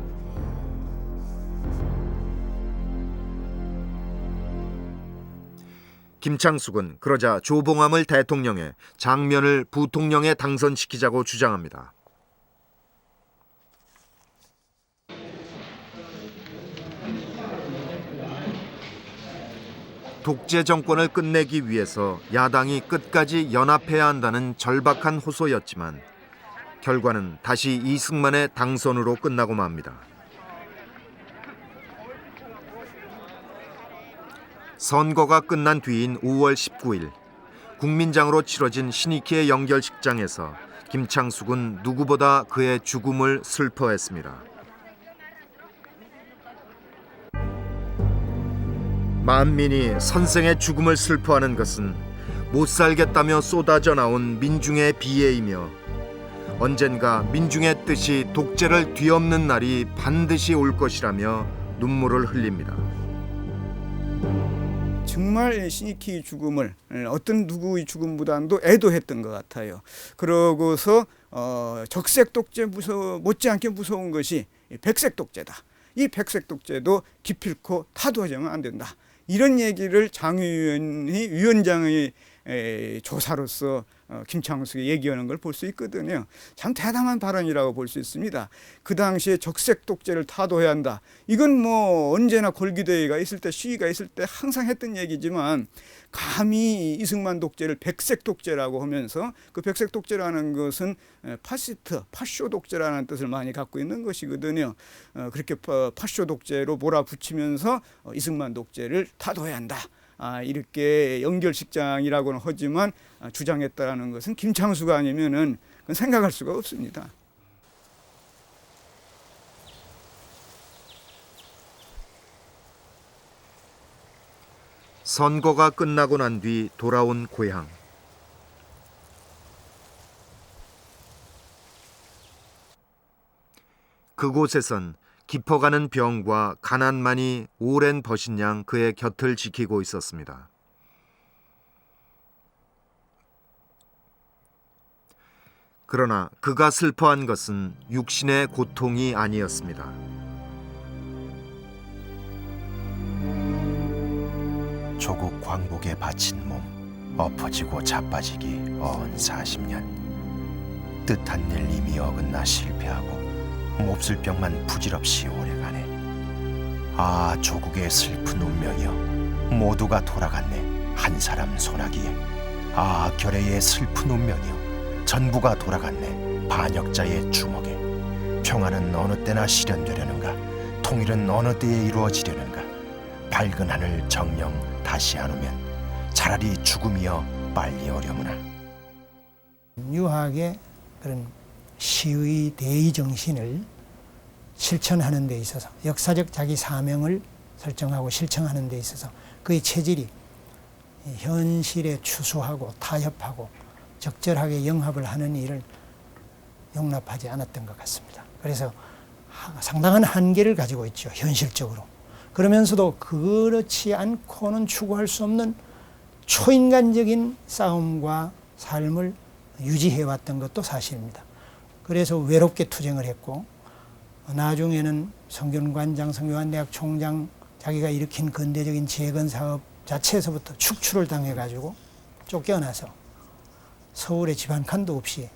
김창숙은 그러자 조봉암을 대통령에, 장면을 부통령에 당선시키자고 주장합니다. 독재 정권을 끝내기 위해서 야당이 끝까지 연합해야 한다는 절박한 호소였지만 결과는 다시 이승만의 당선으로 끝나고 맙니다. 선거가 끝난 뒤인 5월 19일 국민장으로 치러진 신익희의 영결식장에서 김창숙은 누구보다 그의 죽음을 슬퍼했습니다. 만민이 선생의 죽음을 슬퍼하는 것은 못 살겠다며 쏟아져 나온 민중의 비애이며 언젠가 민중의 뜻이 독재를 뒤엎는 날이 반드시 올 것이라며 눈물을 흘립니다. 정말 신익희 죽음을 어떤 누구의 죽음보다도 애도했던 것 같아요. 그러고서 적색 독재 못지않게 무서운 것이 백색 독재다. 이 백색 독재도 기필코 타도하면 안 된다. 이런 얘기를 장의원이 위원장의 조사로서 김창숙이 얘기하는 걸 볼 수 있거든요. 참 대담한 발언이라고 볼 수 있습니다. 그 당시에 적색 독재를 타도해야 한다. 이건 뭐 언제나 골기대회가 있을 때, 시위가 있을 때 항상 했던 얘기지만 감히 이승만 독재를 백색 독재라고 하면서 그 백색 독재라는 것은 파시스트, 파쇼 독재라는 뜻을 많이 갖고 있는 것이거든요. 그렇게 파쇼 독재로 몰아붙이면서 이승만 독재를 타도해야 한다. 이렇게 영결식장이라고는 하지만 주장했다는 것은 김창수가 아니면은 그건 생각할 수가 없습니다. 선거가 끝나고 난 뒤 돌아온 고향. 그곳에선 깊어가는 병과 가난만이 오랜 벗인 양 그의 곁을 지키고 있었습니다. 그러나 그가 슬퍼한 것은 육신의 고통이 아니었습니다. 조국 광복에 바친 몸, 엎어지고 자빠지기 어언 40년. 뜻한 일 이미 어긋나 실패하고 몹쓸 병만 부질없이 오래가네. 아, 조국의 슬픈 운명이여, 모두가 돌아갔네. 한 사람 소나기에. 아, 결의의 슬픈 운명이여, 전부가 돌아갔네. 반역자의 주먹에. 평화는 어느 때나 실현되려는가? 통일은 어느 때에 이루어지려는가? 밝은 하늘 정령 다시 안 오면 차라리 죽음이여 빨리 오려무나. 유학의 그런 시의 대의 정신을 실천하는 데 있어서 역사적 자기 사명을 설정하고 실천하는 데 있어서 그의 체질이 현실에 추수하고 타협하고 적절하게 영합을 하는 일을 용납하지 않았던 것 같습니다. 그래서 상당한 한계를 가지고 있죠, 현실적으로. 그러면서도 그렇지 않고는 추구할 수 없는 초인간적인 싸움과 삶을 유지해왔던 것도 사실입니다. 그래서 외롭게 투쟁을 했고 나중에는 성균관장, 성균관대학 총장, 자기가 일으킨 근대적인 재건 사업 자체에서부터 축출을 당해가지고 쫓겨나서 서울에 집 한 칸도 없이.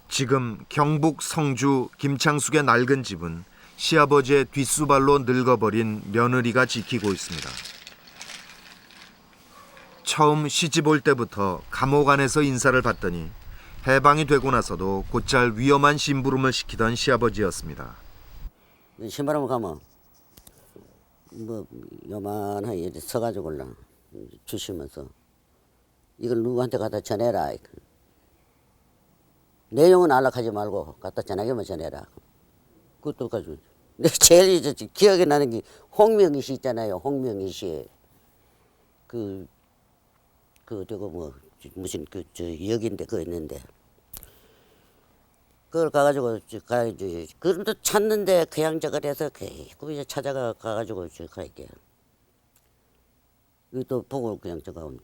지금 경북 성주 김창숙의 낡은 집은 시아버지의 뒷수발로 늙어버린 며느리가 지키고 있습니다. 처음 시집 올 때부터 감옥 안에서 인사를 받더니 해방이 되고 나서도 곧잘 위험한 심부름을 시키던 시아버지였습니다. 신바람 가면 뭐 요만하게 서가지고 올라 주시면서 이걸 누구한테 갖다 전해라. 내용은 안락하지 말고 갖다 전하기만 전해라. 그것도 가지고. 근데 제일 이제 기억에 나는 게 홍명희 씨 있잖아요. 홍명희 씨. 저거 뭐 무슨 저 역인데 그거 있는데 그걸 가가지고 그런데 찾는데 그냥 저걸 해서 그 이제 찾아가 가가지고 저 갈게. 또 보고 그냥 저거 하면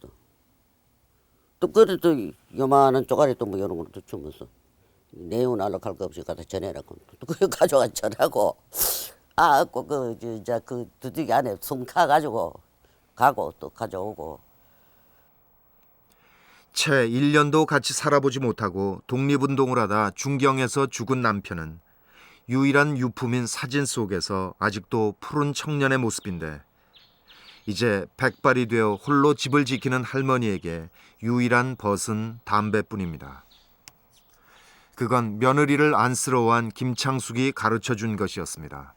또 그래도 요만한 쪼가리 또 뭐 이런 것도 주면서 내용은 안락할 거 없이 갖다 전해라고 또 그걸 가져가 전하고 그 두둑이 안에 숨 가가지고 가고 또 가져오고. 채 1년도 같이 살아보지 못하고 독립운동을 하다 중경에서 죽은 남편은 유일한 유품인 사진 속에서 아직도 푸른 청년의 모습인데 이제 백발이 되어 홀로 집을 지키는 할머니에게 유일한 벗은 담배뿐입니다. 그건 며느리를 안쓰러워한 김창숙이 가르쳐준 것이었습니다.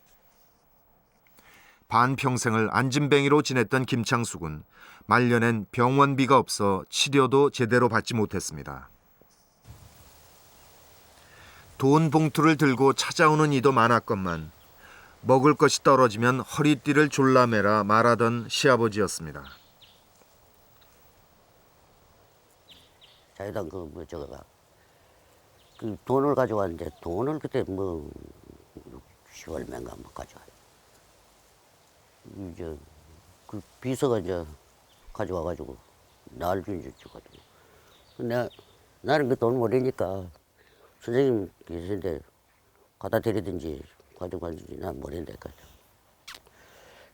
반평생을 안진뱅이로 지냈던 김창숙은 말년엔 병원비가 없어 치료도 제대로 받지 못했습니다. 돈 봉투를 들고 찾아오는 이도 많았건만 먹을 것이 떨어지면 허리띠를 졸라매라 말하던 시아버지였습니다. 자기당 그 돈을 가져왔는데 돈을 그때 뭐 10월인가 뭐 가져와. 이제 그 비서가 이제 가져와가지고 나를 주가지고 나는 그 돈 모르니까 선생님 계신데 갖다 드리든지 가져가든지 난 모르는데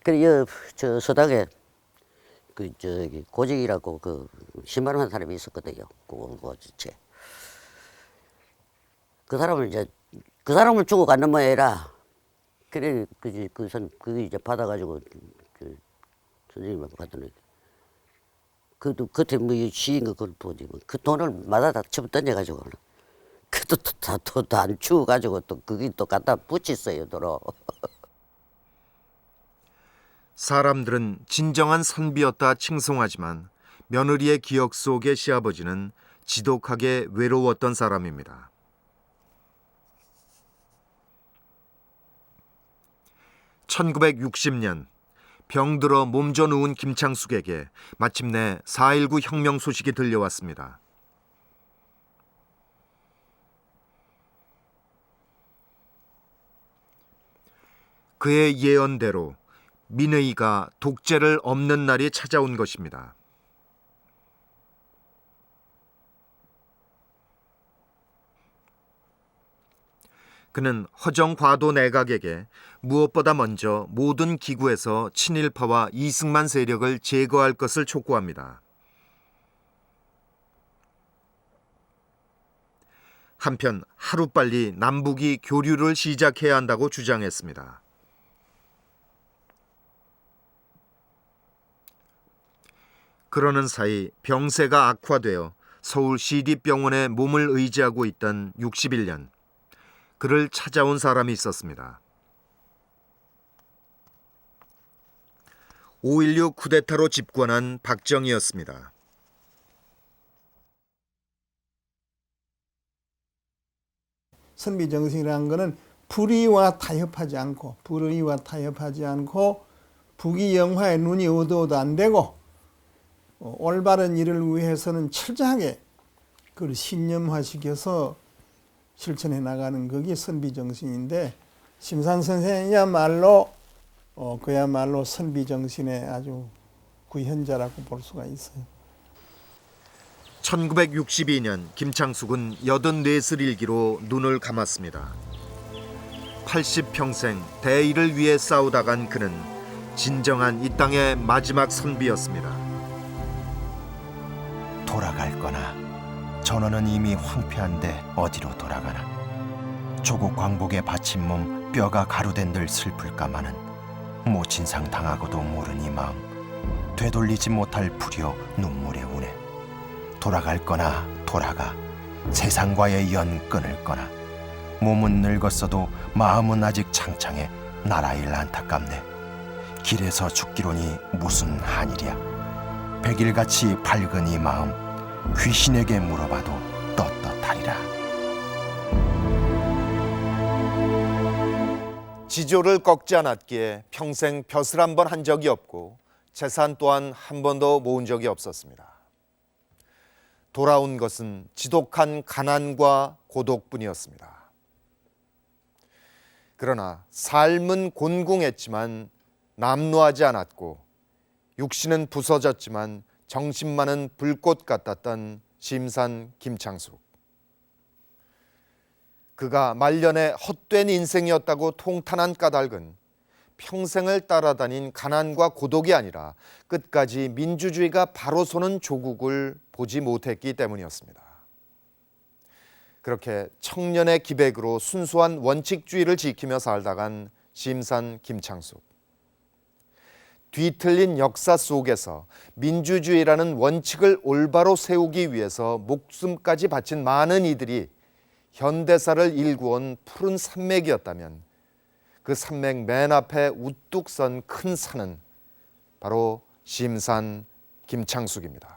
그래 저 서당에 그 저기 고직이라고 그 10만 원 한 사람이 있었거든요. 그 사람을 이제 그 사람을 주고 갔는 모양이라 그래 그 이제 받아가지고 선생님한테 갔더니 그도 그때 뭐 시인 거 그걸 보지 뭐 그 돈을 마다 다 쳐 던져가지고 그도 다 안 주워가지고 또 그게 또 갖다 붙였어요 도로. 사람들은 진정한 선비였다 칭송하지만 며느리의 기억 속의 시아버지는 지독하게 외로웠던 사람입니다. (1960년) 병들어 몸져 누운 김창숙에게 마침내 4.19 혁명 소식이 들려왔습니다. 그의 예언대로 민의가 독재를 엎는 날이 찾아온 것입니다. 그는 허정과도 내각에게 무엇보다 먼저 모든 기구에서 친일파와 이승만 세력을 제거할 것을 촉구합니다. 한편 하루빨리 남북이 교류를 시작해야 한다고 주장했습니다. 그러는 사이 병세가 악화되어 서울 시립병원에 몸을 의지하고 있던 61년, 그를 찾아온 사람이 있었습니다. 5.16 쿠데타로 집권한 박정희였습니다. 선비정신이라는 것은 불의와 타협하지 않고 북이 영화에 눈이 어두워도 안 되고 올바른 일을 위해서는 철저하게 그걸 신념화시켜서 실천해 나가는 그게 선비정신인데, 심산 선생이야말로 그야말로 선비정신의 아주 구현자라고 볼 수가 있어요. 1962년 김창숙은 84슬 일기로 눈을 감았습니다. 80평생 대의를 위해 싸우다간 그는 진정한 이 땅의 마지막 선비였습니다. 돌아갈 거나 전원은 이미 황폐한데 어디로 돌아가나. 조국 광복에 바친 몸 뼈가 가루된들 슬플까마는 모친상 당하고도 모르니 마음 되돌리지 못할 불효 눈물에 우네. 돌아갈 거나 돌아가 세상과의 연 끊을 거나. 몸은 늙었어도 마음은 아직 창창해 나라일 안타깝네. 길에서 죽기로니 무슨 한일이야. 백일같이 밝은 이 마음 귀신에게 물어봐도 떳떳하리라. 지조를 꺾지 않았기에 평생 벼슬 한 번 한 적이 없고 재산 또한 한 번도 모은 적이 없었습니다. 돌아온 것은 지독한 가난과 고독뿐이었습니다. 그러나 삶은 곤궁했지만 남루하지 않았고 육신은 부서졌지만 정신만은 불꽃 같았던 심산 김창숙. 그가 말년에 헛된 인생이었다고 통탄한 까닭은 평생을 따라다닌 가난과 고독이 아니라 끝까지 민주주의가 바로 서는 조국을 보지 못했기 때문이었습니다. 그렇게 청년의 기백으로 순수한 원칙주의를 지키며 살다간 심산 김창숙. 뒤틀린 역사 속에서 민주주의라는 원칙을 올바로 세우기 위해서 목숨까지 바친 많은 이들이 현대사를 일구온 푸른 산맥이었다면 그 산맥 맨 앞에 우뚝 선 큰 산은 바로 심산 김창숙입니다.